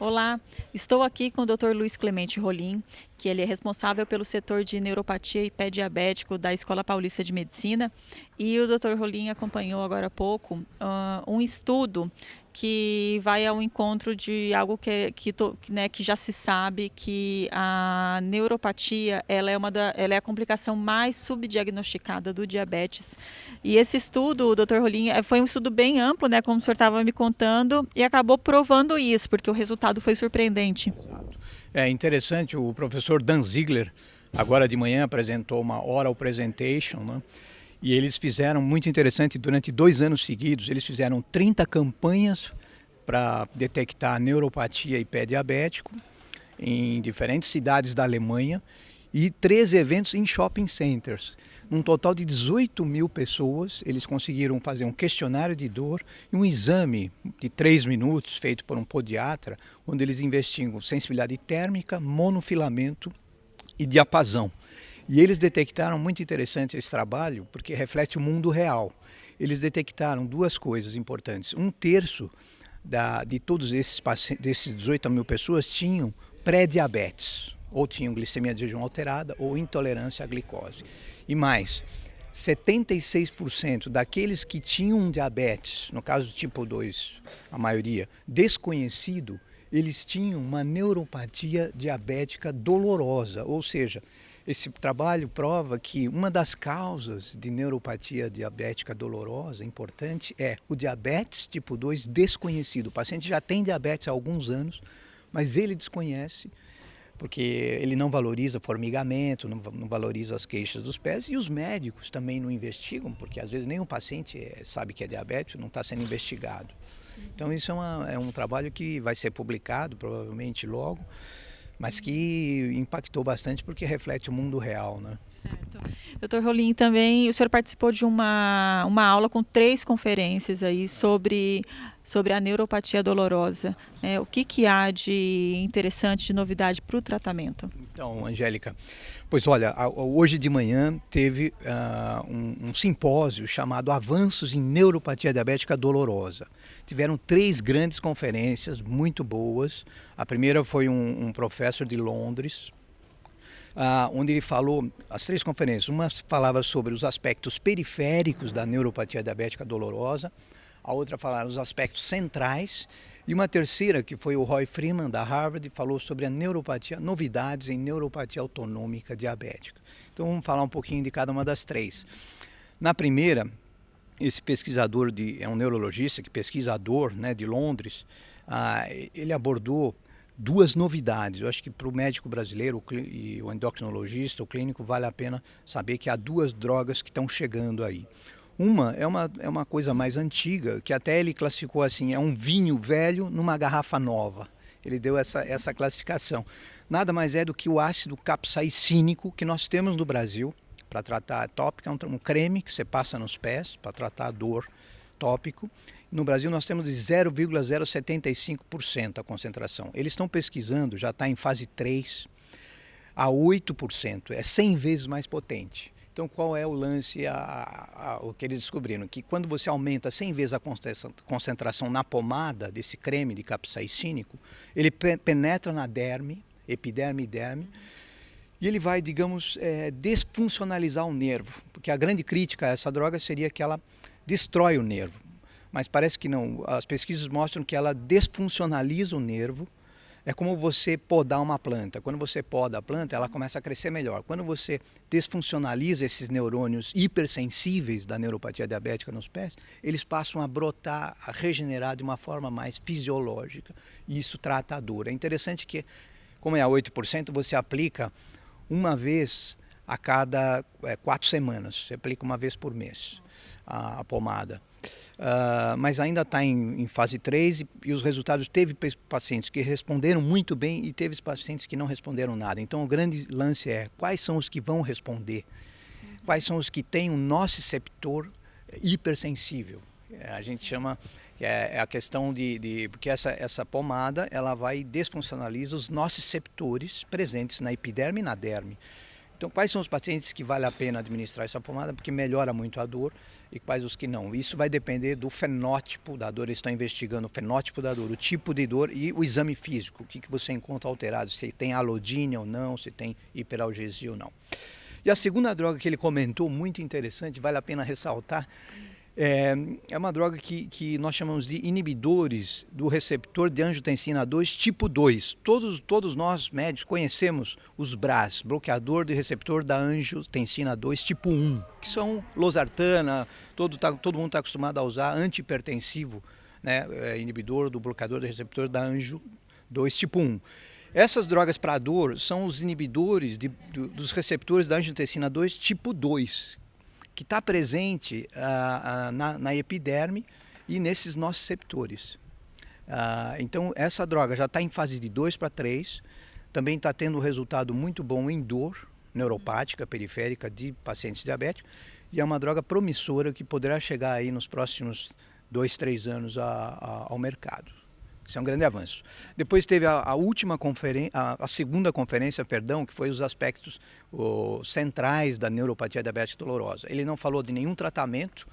Olá, estou aqui com o Dr. Luiz Clemente Rolim, que ele é responsável pelo setor de neuropatia e pé diabético da Escola Paulista de Medicina. E o Dr. Rolim acompanhou agora há pouco um estudo que vai ao encontro de algo que já se sabe, que a neuropatia ela é a complicação mais subdiagnosticada do diabetes. E esse estudo, o Dr. Rolim, foi um estudo bem amplo, né, como o senhor estava me contando, e acabou provando isso, porque o resultado foi surpreendente. É interessante, o professor Dan Ziegler, agora de manhã, apresentou uma oral presentation, né? E eles fizeram, muito interessante, durante 2 anos seguidos, eles fizeram 30 campanhas para detectar neuropatia e pé diabético em diferentes cidades da Alemanha e 13 eventos em shopping centers. Num total de 18 mil pessoas, eles conseguiram fazer um questionário de dor e um exame de 3 minutos feito por um podiatra, onde eles investigam sensibilidade térmica, monofilamento e diapasão. E eles detectaram, muito interessante esse trabalho, porque reflete o mundo real. Eles detectaram 2 coisas importantes. 1/3 de todos desses 18 mil pessoas tinham pré-diabetes, ou tinham glicemia de jejum alterada ou intolerância à glicose. E mais, 76% daqueles que tinham diabetes, no caso do tipo 2, a maioria, desconhecido, eles tinham uma neuropatia diabética dolorosa, ou seja, esse trabalho prova que uma das causas de neuropatia diabética dolorosa importante é o diabetes tipo 2 desconhecido. O paciente já tem diabetes há alguns anos, mas ele desconhece, porque ele não valoriza formigamento, não valoriza as queixas dos pés, e os médicos também não investigam, porque às vezes nem o paciente sabe que é diabético, não está sendo investigado. Então isso é um trabalho que vai ser publicado provavelmente logo, mas que impactou bastante porque reflete o mundo real, né? Certo. Dr. Rolim, também o senhor participou de uma aula com 3 conferências aí sobre a neuropatia dolorosa, né? O que há de interessante, de novidade para o tratamento? Então, Angélica, pois olha, hoje de manhã teve um simpósio chamado Avanços em Neuropatia Diabética Dolorosa. Tiveram 3 grandes conferências muito boas. A primeira foi um professor de Londres, onde ele falou, as 3 conferências, uma falava sobre os aspectos periféricos da neuropatia diabética dolorosa, a outra falava os aspectos centrais, e uma terceira, que foi o Roy Freeman, da Harvard, falou sobre a neuropatia, novidades em neuropatia autonômica diabética. Então vamos falar um pouquinho de cada uma das 3. Na primeira, esse pesquisador, é um neurologista, pesquisador, né, de Londres, ele abordou 2 novidades. Eu acho que para o médico brasileiro e o endocrinologista, o clínico, vale a pena saber que há 2 drogas que estão chegando aí. Uma é uma coisa mais antiga, que até ele classificou assim, é um vinho velho numa garrafa nova. Ele deu essa classificação. Nada mais é do que o ácido capsaicínico que nós temos no Brasil para tratar tópica, é um creme que você passa nos pés para tratar a dor tópico. No Brasil nós temos de 0,075% a concentração. Eles estão pesquisando, já está em fase 3, a 8%, é 100 vezes mais potente. Então qual é o lance, o que eles descobriram? Que quando você aumenta 100 vezes a concentração na pomada desse creme de capsaicínico, ele penetra na derme, epiderme e derme, e ele vai, digamos, desfuncionalizar o nervo, porque a grande crítica a essa droga seria que ela destrói o nervo, mas parece que não. As pesquisas mostram que ela desfuncionaliza o nervo. É como você podar uma planta. Quando você poda a planta, ela começa a crescer melhor. Quando você desfuncionaliza esses neurônios hipersensíveis da neuropatia diabética nos pés, eles passam a brotar, a regenerar de uma forma mais fisiológica. E isso trata a dor. É interessante que, como é a 8%, você aplica uma vez a cada 4 semanas. Você aplica uma vez por mês a pomada. Mas ainda está em fase 3 e os resultados, teve pacientes que responderam muito bem e teve pacientes que não responderam nada. Então o grande lance é quais são os que vão responder, quais são os que têm um nociceptor hipersensível. A gente chama, é a questão porque essa pomada ela vai desfuncionaliza os nociceptores presentes na epiderme e na derme. Então, quais são os pacientes que vale a pena administrar essa pomada, porque melhora muito a dor, e quais os que não? Isso vai depender do fenótipo da dor. Eles estão investigando o fenótipo da dor, o tipo de dor e o exame físico, o que você encontra alterado, se tem alodínia ou não, se tem hiperalgesia ou não. E a segunda droga que ele comentou, muito interessante, vale a pena ressaltar, é uma droga que nós chamamos de inibidores do receptor de angiotensina 2 tipo 2. Todos nós médicos conhecemos os BRAs, bloqueador de receptor da angiotensina 2 tipo 1, que são losartana, todo mundo está acostumado a usar, antihipertensivo, né, inibidor do bloqueador de receptor da angio 2 tipo 1. Essas drogas para dor são os inibidores dos receptores da angiotensina 2 tipo 2, que está presente na epiderme e nesses nossos receptores. Então, essa droga já está em fase de 2 para 3, também está tendo um resultado muito bom em dor neuropática periférica de pacientes diabéticos, e é uma droga promissora que poderá chegar aí nos próximos 2, 3 anos ao mercado. Isso é um grande avanço. Depois teve a segunda conferência, que foi os aspectos centrais da neuropatia diabética dolorosa. Ele não falou de nenhum tratamento,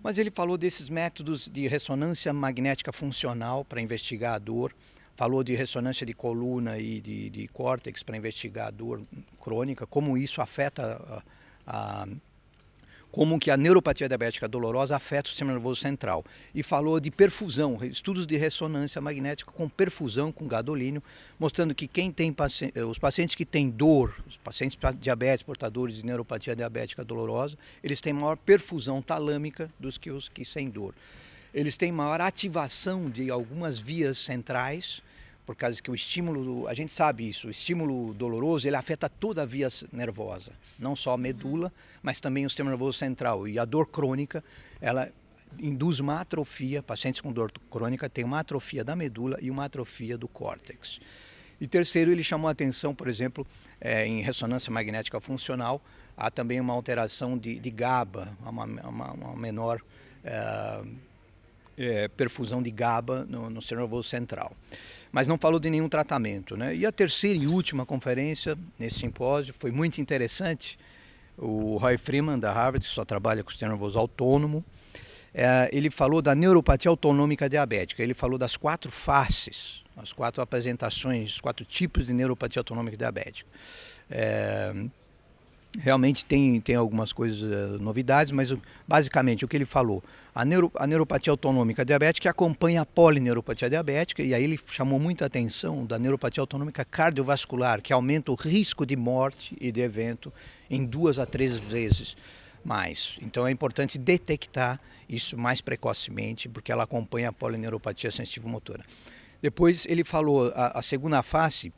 mas ele falou desses métodos de ressonância magnética funcional para investigar a dor, falou de ressonância de coluna e de córtex para investigar a dor crônica, como isso afeta como que a neuropatia diabética dolorosa afeta o sistema nervoso central. E falou de perfusão, estudos de ressonância magnética com perfusão, com gadolínio, mostrando que os pacientes que têm dor, os pacientes diabéticos, portadores de neuropatia diabética dolorosa, eles têm maior perfusão talâmica dos que os que sem dor. Eles têm maior ativação de algumas vias centrais, por causa que o estímulo, a gente sabe isso, o estímulo doloroso, ele afeta toda a via nervosa, não só a medula, mas também o sistema nervoso central. E a dor crônica, ela induz uma atrofia, pacientes com dor crônica têm uma atrofia da medula e uma atrofia do córtex. E terceiro, ele chamou a atenção, por exemplo, em ressonância magnética funcional, há também uma alteração de GABA, uma menor perfusão de GABA no sistema nervoso central. Mas não falou de nenhum tratamento, né? E a terceira e última conferência nesse simpósio foi muito interessante. O Roy Freeman, da Harvard, que só trabalha com o sistema nervoso autônomo, ele falou da neuropatia autonômica diabética. Ele falou das 4 faces, as 4 apresentações, os 4 tipos de neuropatia autonômica diabética. Realmente tem algumas coisas, novidades, mas basicamente o que ele falou, a neuropatia autonômica diabética acompanha a polineuropatia diabética, e aí ele chamou muita atenção da neuropatia autonômica cardiovascular, que aumenta o risco de morte e de evento em 2 a 3 vezes mais. Então é importante detectar isso mais precocemente, porque ela acompanha a polineuropatia sensitivo-motora. Depois ele falou, a segunda face,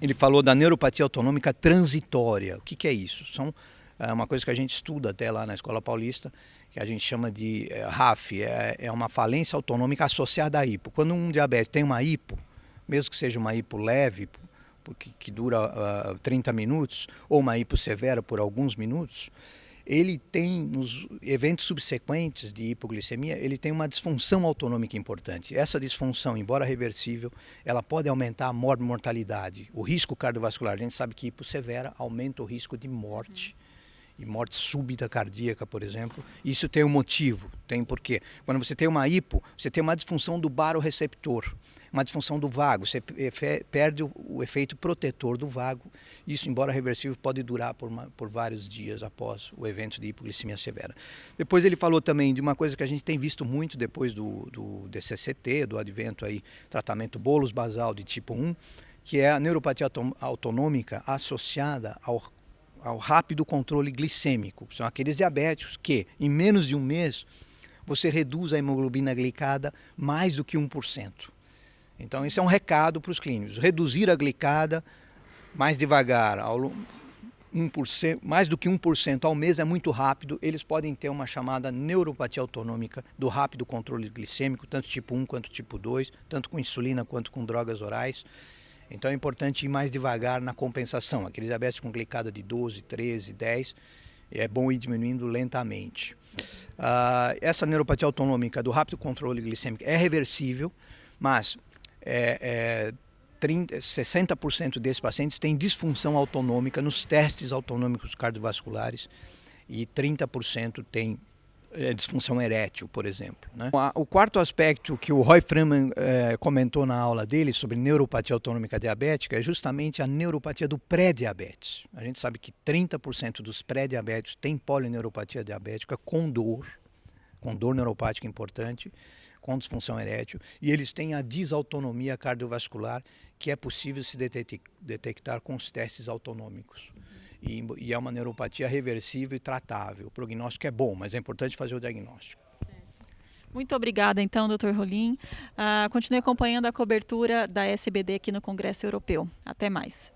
ele falou da neuropatia autonômica transitória. O que é isso? É uma coisa que a gente estuda até lá na Escola Paulista, que a gente chama de RAF, é uma falência autonômica associada à hipo. Quando um diabético tem uma hipo, mesmo que seja uma hipo leve, que dura 30 minutos, ou uma hipo severa por alguns minutos, ele tem, nos eventos subsequentes de hipoglicemia, ele tem uma disfunção autonômica importante. Essa disfunção, embora reversível, ela pode aumentar a mortalidade, o risco cardiovascular. A gente sabe que hipo severa aumenta o risco de morte, e morte súbita cardíaca, por exemplo. Isso tem um motivo, tem porquê. Quando você tem uma hipo, você tem uma disfunção do baroreceptor, uma disfunção do vago, você perde o efeito protetor do vago. Isso, embora reversível, pode durar por vários dias após o evento de hipoglicemia severa. Depois ele falou também de uma coisa que a gente tem visto muito depois do DCCT, do advento aí, tratamento bolos basal de tipo 1, que é a neuropatia autonômica associada ao rápido controle glicêmico. São aqueles diabéticos que, em menos de um mês, você reduz a hemoglobina glicada mais do que 1%. Então, esse é um recado para os clínicos. Reduzir a glicada mais devagar, 1%, mais do que 1% ao mês é muito rápido. Eles podem ter uma chamada neuropatia autonômica do rápido controle glicêmico, tanto tipo 1 quanto tipo 2, tanto com insulina quanto com drogas orais. Então é importante ir mais devagar na compensação. Aqueles diabetes com glicada de 12, 13, 10, é bom ir diminuindo lentamente. Essa neuropatia autonômica do rápido controle glicêmico é reversível, mas 60% desses pacientes têm disfunção autonômica nos testes autonômicos cardiovasculares e 30% têm disfunção erétil, por exemplo, né? O quarto aspecto que o Roy Freeman comentou na aula dele sobre neuropatia autonômica diabética é justamente a neuropatia do pré-diabetes. A gente sabe que 30% dos pré-diabéticos têm polineuropatia diabética com dor neuropática importante, com disfunção erétil, e eles têm a desautonomia cardiovascular que é possível se detectar com os testes autonômicos. E é uma neuropatia reversível e tratável. O prognóstico é bom, mas é importante fazer o diagnóstico. Muito obrigada, então, Dr. Rolim. Continue acompanhando a cobertura da SBD aqui no Congresso Europeu. Até mais.